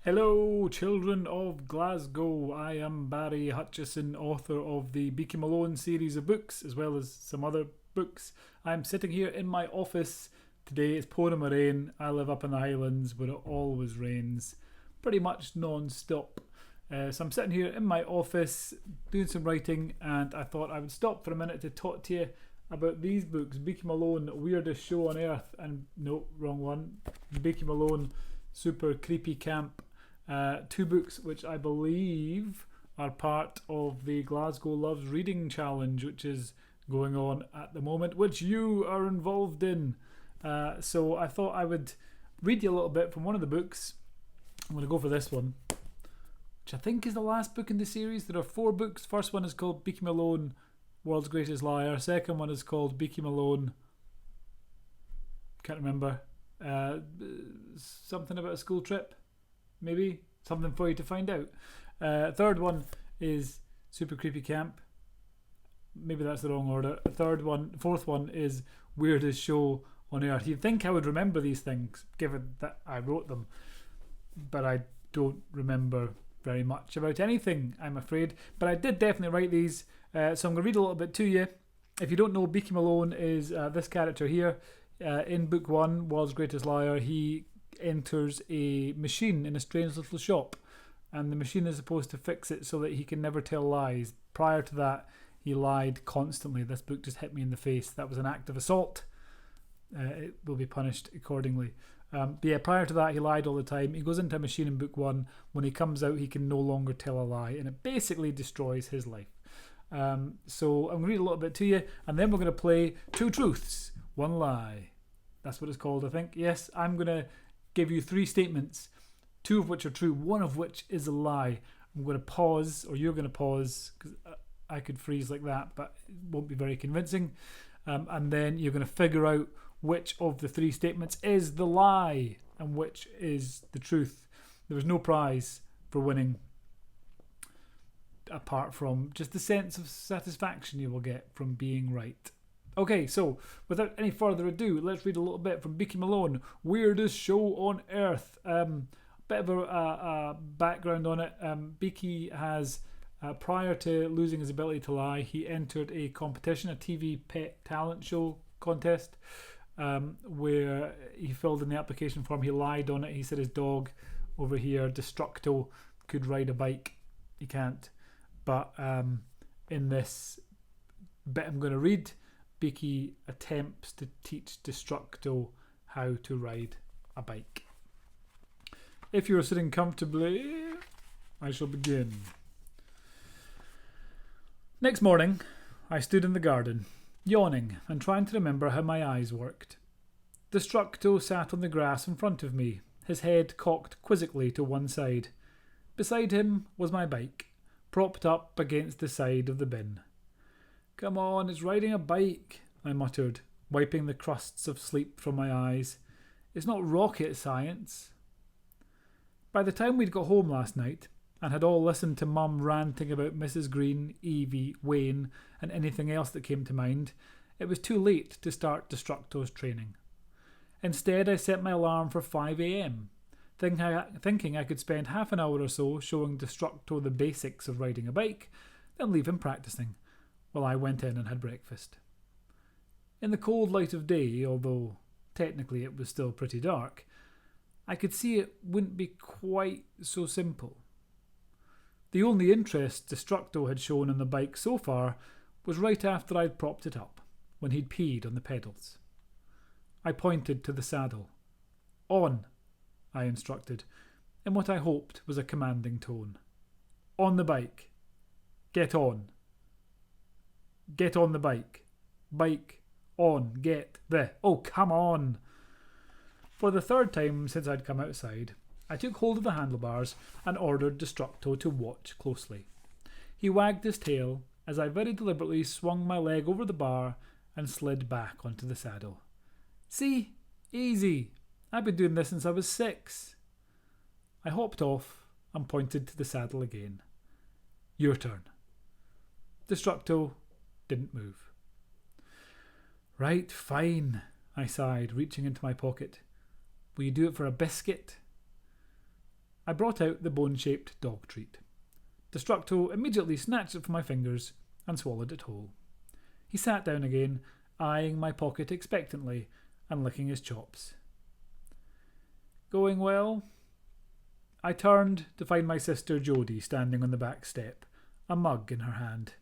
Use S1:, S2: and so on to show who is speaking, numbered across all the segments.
S1: Hello, children of Glasgow. I am Barry Hutchison, author of the Beaky Malone series of books, as well as some other books. I'm sitting here in my office. Today it's pouring with rain. I live up in the Highlands where it always rains, pretty much non-stop. So I'm sitting here in my office doing some writing, and I thought I would stop for a minute to talk to you about these books. Beaky Malone, Weirdest Show on Earth, and no, wrong one. Beaky Malone, Super Creepy Camp. Two books which I believe are part of the Glasgow Loves Reading Challenge, which is going on at the moment, which you are involved in. So I thought I would read you a little bit from one of the books. I'm going to go for this one, which I think is the last book in the series. There are 4 books. First one is called Beaky Malone, World's Greatest Liar. Second one is called Beaky Malone, can't remember, something about a school trip. Maybe something for you to find out. Third one is Super Creepy Camp. Maybe that's the wrong order. Fourth one is Weirdest Show on Earth. You'd think I would remember these things, given that I wrote them, but I don't remember very much about anything, I'm afraid. But I did definitely write these, so I'm going to read a little bit to you. If you don't know, Beaky Malone is this character here. In book 1, World's Greatest Liar, he enters a machine in a strange little shop, and the machine is supposed to fix it so that he can never tell lies. Prior to that, he lied constantly. This book just hit me in the face. That was an act of assault. It will be punished accordingly. But yeah, prior to that, he lied all the time. He goes into a machine in book 1. When he comes out, he can no longer tell a lie, and it basically destroys his life. So I'm going to read a little bit to you, and then we're going to play 2 truths, 1 lie. That's what it's called, I think. Yes, I'm going to give you 3 statements, 2 of which are true, 1 of which is a lie. I'm going to pause, or you're going to pause, because I could freeze like that, but it won't be very convincing. And then you're going to figure out which of the 3 statements is the lie and which is the truth. There is no prize for winning, apart from just the sense of satisfaction you will get from being right. Okay, so without any further ado, let's read a little bit from Beaky Malone, Weirdest Show on Earth. Bit of a background on it. Beaky has, prior to losing his ability to lie, he entered a competition, a TV pet talent show contest, where he filled in the application form. He lied on it. He said his dog over here, Destructo, could ride a bike. He can't. But in this bit I'm going to read, Beaky attempts to teach Destructo how to ride a bike. If you are sitting comfortably, I shall begin. Next morning, I stood in the garden, yawning and trying to remember how my eyes worked. Destructo sat on the grass in front of me, his head cocked quizzically to one side. Beside him was my bike, propped up against the side of the bin. Come on, it's riding a bike, I muttered, wiping the crusts of sleep from my eyes. It's not rocket science. By the time we'd got home last night, and had all listened to Mum ranting about Mrs. Green, Evie, Wayne, and anything else that came to mind, it was too late to start Destructo's training. Instead, I set my alarm for 5 a.m, thinking I could spend half an hour or so showing Destructo the basics of riding a bike, then leave him practicing, while I went in and had breakfast. In the cold light of day, although technically it was still pretty dark, I could see it wouldn't be quite so simple. The only interest Destructo had shown in the bike so far was right after I'd propped it up, when he'd peed on the pedals. I pointed to the saddle. On, I instructed, in what I hoped was a commanding tone. On the bike. Get on. Get on the bike. Bike. On. Get. The. Oh, come on. For the 3rd time since I'd come outside, I took hold of the handlebars and ordered Destructo to watch closely. He wagged his tail as I very deliberately swung my leg over the bar and slid back onto the saddle. See? Easy. I've been doing this since I was 6. I hopped off and pointed to the saddle again. Your turn. Destructo didn't move. Right, fine, I sighed, reaching into my pocket. Will you do it for a biscuit? I brought out the bone-shaped dog treat. Destructo immediately snatched it from my fingers and swallowed it whole. He sat down again, eyeing my pocket expectantly and licking his chops. Going well? I turned to find my sister Jodie standing on the back step, a mug in her hand.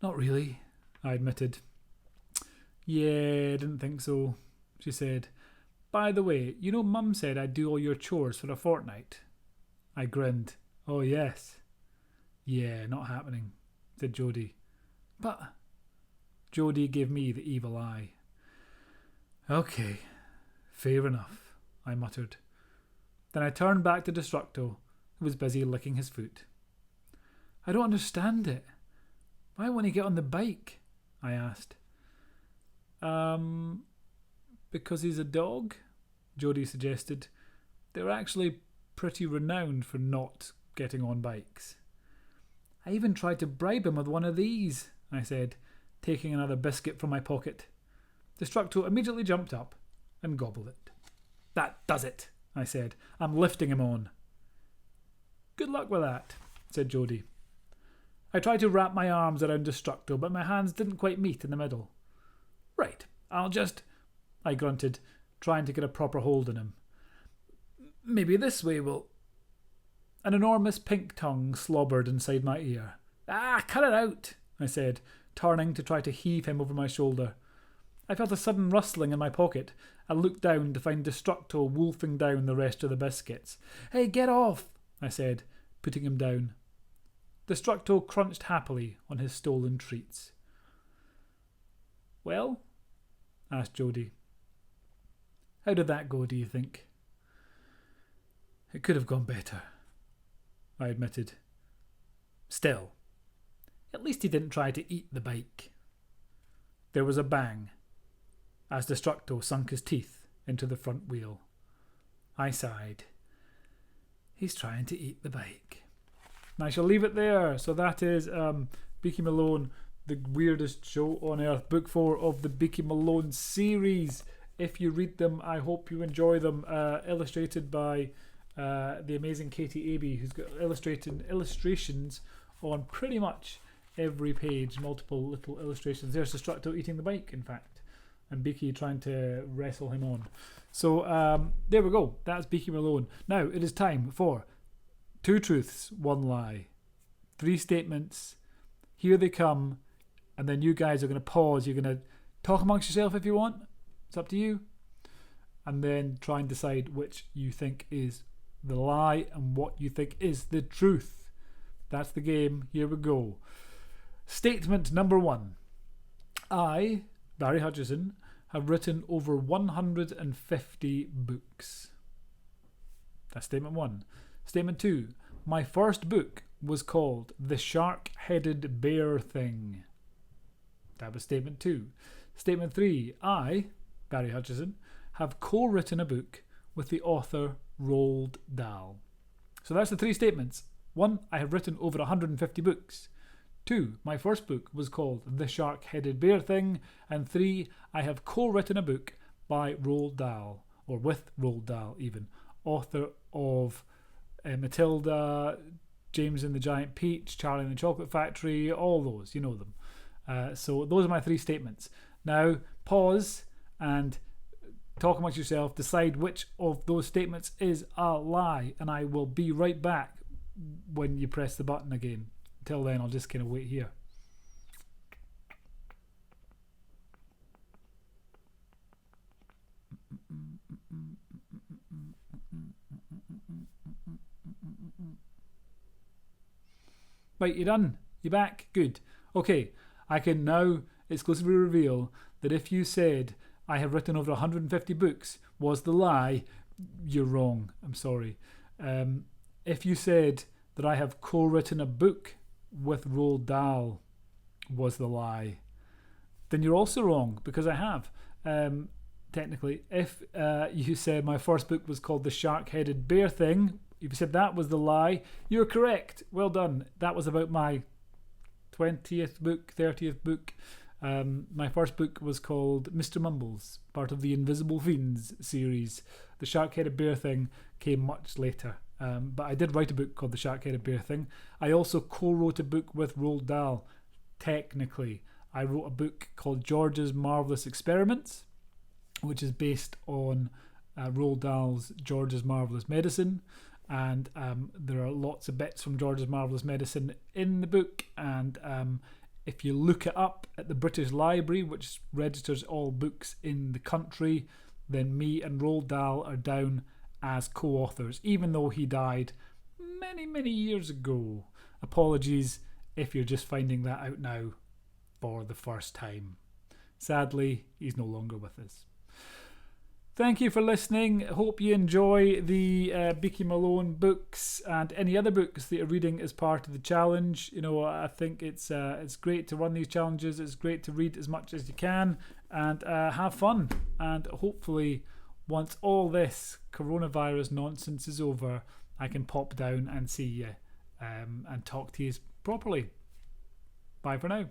S1: Not really, I admitted. Yeah, didn't think so, she said. By the way, you know Mum said I'd do all your chores for a fortnight. I grinned. Oh yes. Yeah, not happening, said Jodie. But Jodie gave me the evil eye. Okay, fair enough, I muttered. Then I turned back to Destructo, who was busy licking his foot. I don't understand it. Why won't he get on the bike? I asked. Because he's a dog? Jodie suggested. They're actually pretty renowned for not getting on bikes. I even tried to bribe him with one of these, I said, taking another biscuit from my pocket. Destructo immediately jumped up and gobbled it. That does it, I said. I'm lifting him on. Good luck with that, said Jodie. I tried to wrap my arms around Destructo, but my hands didn't quite meet in the middle. Right, I'll just... I grunted, trying to get a proper hold on him. Maybe this way will... An enormous pink tongue slobbered inside my ear. Ah, cut it out, I said, turning to try to heave him over my shoulder. I felt a sudden rustling in my pocket and looked down to find Destructo wolfing down the rest of the biscuits. Hey, get off, I said, putting him down. Destructo crunched happily on his stolen treats. Well? Asked Jodie. How did that go, do you think? It could have gone better, I admitted. Still, at least he didn't try to eat the bike. There was a bang as Destructo sunk his teeth into the front wheel. I sighed. He's trying to eat the bike. And I shall leave it there. So that is Beaky Malone, the weirdest show on earth, book 4 of the Beaky Malone series. If you read them, I hope you enjoy them. Illustrated by the amazing Katie Abbey, who's got illustrations on pretty much every page, multiple little illustrations. There's Destructo eating the bike, in fact, and Beaky trying to wrestle him on. So there we go. That's Beaky Malone. Now it is time for 2 truths, 1 lie. 3 statements. Here they come, and then you guys are going to pause. You're going to talk amongst yourself if you want. It's up to you. And then try and decide which you think is the lie and what you think is the truth. That's the game. Here we go. Statement number 1. I, Barry Hutchison, have written over 150 books. That's statement 1. Statement 2. My first book was called The Shark-Headed Bear Thing. That was statement 2. Statement 3. I, Barry Hutchison, have co-written a book with the author Roald Dahl. So that's the 3 statements. 1. I have written over 150 books. 2. My first book was called The Shark-Headed Bear Thing. And 3. I have co-written a book by Roald Dahl, or with Roald Dahl even, author of Matilda, James and the Giant Peach, Charlie and the Chocolate Factory, all those, you know them. So those are my 3 statements. Now pause and talk amongst yourself, decide which of those statements is a lie, and I will be right back when you press the button again. Until then, I'll just kind of wait here. Right, you're done. You're back. Good. Okay, I can now exclusively reveal that if you said I have written over 150 books was the lie, you're wrong. I'm sorry. If you said that I have co-written a book with Roald Dahl was the lie, then you're also wrong, because I have. Technically, if you said my first book was called The Shark-Headed Bear Thing, if you said that was the lie, you're correct. Well done. That was about my 20th book, 30th book. My first book was called Mr. Mumbles, part of the Invisible Fiends series. The Shark-Headed Bear thing came much later. But I did write a book called The Shark-Headed Bear thing. I also co-wrote a book with Roald Dahl. Technically, I wrote a book called George's Marvellous Experiments, which is based on Roald Dahl's George's Marvellous Medicine. And there are lots of bits from George's Marvellous Medicine in the book. And if you look it up at the British Library, which registers all books in the country, then me and Roald Dahl are down as co-authors, even though he died many, many years ago. Apologies if you're just finding that out now for the first time. Sadly, he's no longer with us. Thank you for listening. Hope you enjoy the Beaky Malone books and any other books that you're reading as part of the challenge. You know, I think it's great to run these challenges. It's great to read as much as you can and have fun. And hopefully, once all this coronavirus nonsense is over, I can pop down and see you and talk to you properly. Bye for now.